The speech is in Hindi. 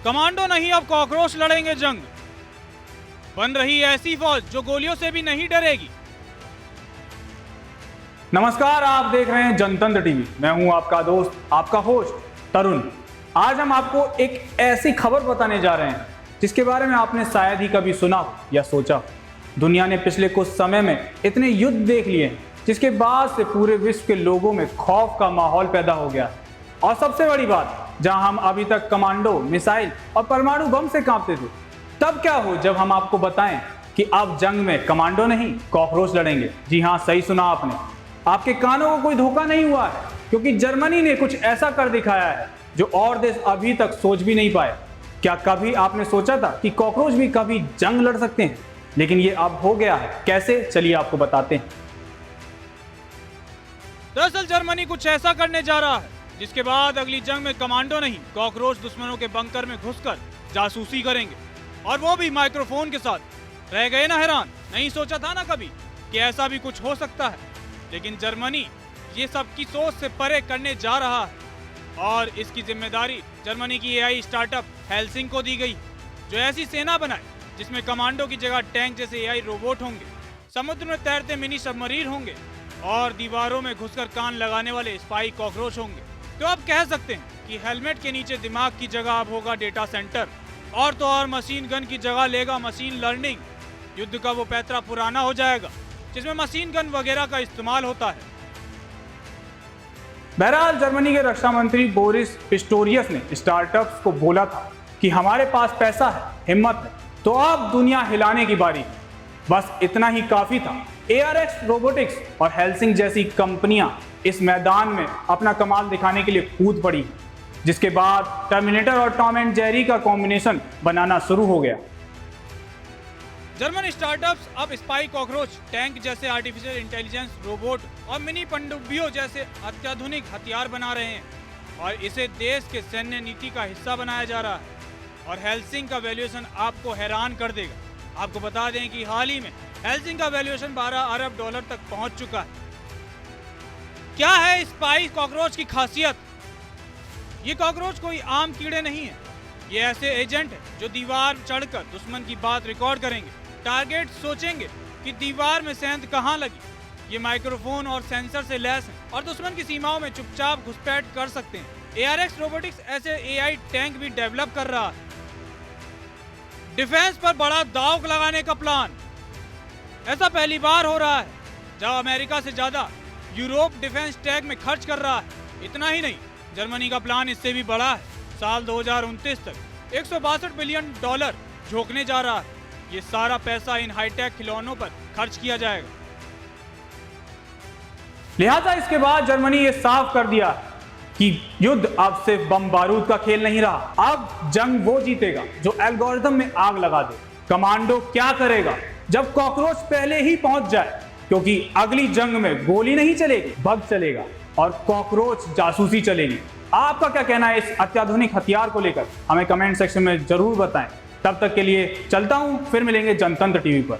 कमांडो नहीं अब कॉकरोच लड़ेंगे जंग। बन रही ऐसी फौज जो गोलियों से भी नहीं डरेगी। नमस्कार, आप देख रहे हैं जनतंत्र टीवी। मैं हूं आपका दोस्त, आपका होस्ट तरुण। आज हम आपको एक ऐसी खबर बताने जा रहे हैं जिसके बारे में आपने शायद ही कभी सुना हो या सोचा। दुनिया ने पिछले कुछ समय में इतने युद्ध देख लिए हैं जिसके बाद से पूरे विश्व के लोगों में खौफ का माहौल पैदा हो गया। और सबसे बड़ी बात, जहां हम अभी तक कमांडो, मिसाइल और परमाणु बम से कांपते थे, तब क्या हो जब हम आपको बताएं कि अब जंग में कमांडो नहीं कॉकरोच लड़ेंगे। जी हाँ, सही सुना आपने। आपके कानों को कोई धोखा नहीं हुआ है, क्योंकि जर्मनी ने कुछ ऐसा कर दिखाया है जो और देश अभी तक सोच भी नहीं पाए। क्या कभी आपने सोचा था कि कॉकरोच भी कभी जंग लड़ सकते हैं? लेकिन ये अब हो गया है। कैसे, चलिए आपको बताते हैं। दरअसल जर्मनी कुछ ऐसा करने जा रहा है जिसके बाद अगली जंग में कमांडो नहीं कॉकरोच दुश्मनों के बंकर में घुसकर जासूसी करेंगे, और वो भी माइक्रोफोन के साथ। रह गए ना हैरान? नहीं सोचा था ना कभी कि ऐसा भी कुछ हो सकता है। लेकिन जर्मनी ये सब की सोच से परे करने जा रहा है, और इसकी जिम्मेदारी जर्मनी की एआई स्टार्टअप हेल्सिंग को दी गई, जो ऐसी सेना बनाए जिसमें कमांडो की जगह टैंक जैसे एआई रोबोट होंगे, समुद्र में तैरते मिनी सबमरीन होंगे, और दीवारों में घुसकर कान लगाने वाले स्पाई कॉकरोच होंगे। तो अब कह सकते हैं कि हेलमेट के नीचे दिमाग की जगह अब होगा डेटा सेंटर, और तो और मशीन गन की जगह लेगा मशीन लर्निंग। युद्ध का वो पैतरा पुराना हो जाएगा जिसमें मशीन गन वगैरह का इस्तेमाल होता है। बहरहाल जर्मनी के रक्षा मंत्री बोरिस पिस्टोरियस ने स्टार्टअप्स को बोला था कि हमारे पास पैसा है, हिम्मत है, तो अब दुनिया हिलाने की बारी। बस इतना ही काफी था। ARX रोबोटिक्स और हेल्सिंग जैसी कंपनियां इस मैदान में अपना कमाल दिखाने के लिए कूद पड़ी, जिसके बाद टर्मिनेटर और टॉम एंड जेरी का कॉम्बिनेशन बनाना शुरू हो गया। जर्मन स्टार्टअप्स अब स्पाई कॉकरोच, टैंक जैसे आर्टिफिशियल इंटेलिजेंस रोबोट और मिनी पनडुब्बियों जैसे अत्याधुनिक हथियार बना रहे हैं, और इसे देश के सैन्य नीति का हिस्सा बनाया जा रहा है। और हेल्सिंग का वैल्यूएशन आपको हैरान कर देगा। आपको बता दें कि हाल ही में हेल्सिंग का वैल्यूएशन 12 अरब डॉलर तक पहुंच चुका है। क्या है स्पाई कॉकरोच की खासियत? ये कॉकरोच कोई आम कीड़े नहीं है। ये ऐसे एजेंट हैं जो दीवार चढ़कर दुश्मन की बात रिकॉर्ड करेंगे, टारगेट सोचेंगे कि दीवार में सेंध कहां लगी। ये माइक्रोफोन और सेंसर से लैस हैं और दुश्मन की सीमाओं में चुपचाप घुसपैठ कर सकते हैं। ARX रोबोटिक्स ऐसे AI टैंक भी डेवलप कर रहा है। डिफेंस पर बड़ा दांव लगाने का प्लान। ऐसा पहली बार हो रहा है जब अमेरिका से ज्यादा यूरोप डिफेंस टैग में खर्च कर रहा है। इतना ही नहीं, जर्मनी का प्लान इससे भी बड़ा है। साल 2029 तक 162 बिलियन डॉलर झोंकने जा रहा है। ये सारा पैसा इन हाईटेक खिलौनों पर खर्च किया जाएगा। लिहाजा इसके बाद जर्मनी ये साफ कर दिया कि युद्ध अब सिर्फ बम बारूद का खेल नहीं रहा। अब जंग वो जीतेगा जो एल्गोरिथम में आग लगा दे। कमांडो क्या करेगा जब कॉकरोच पहले ही पहुंच जाए? क्योंकि अगली जंग में गोली नहीं चलेगी, बग चलेगा, और कॉकरोच जासूसी चलेगी। आपका क्या कहना है इस अत्याधुनिक हथियार को लेकर? हमें कमेंट सेक्शन में जरूर बताएं। तब तक के लिए चलता हूं, फिर मिलेंगे जनतंत्र टीवी पर।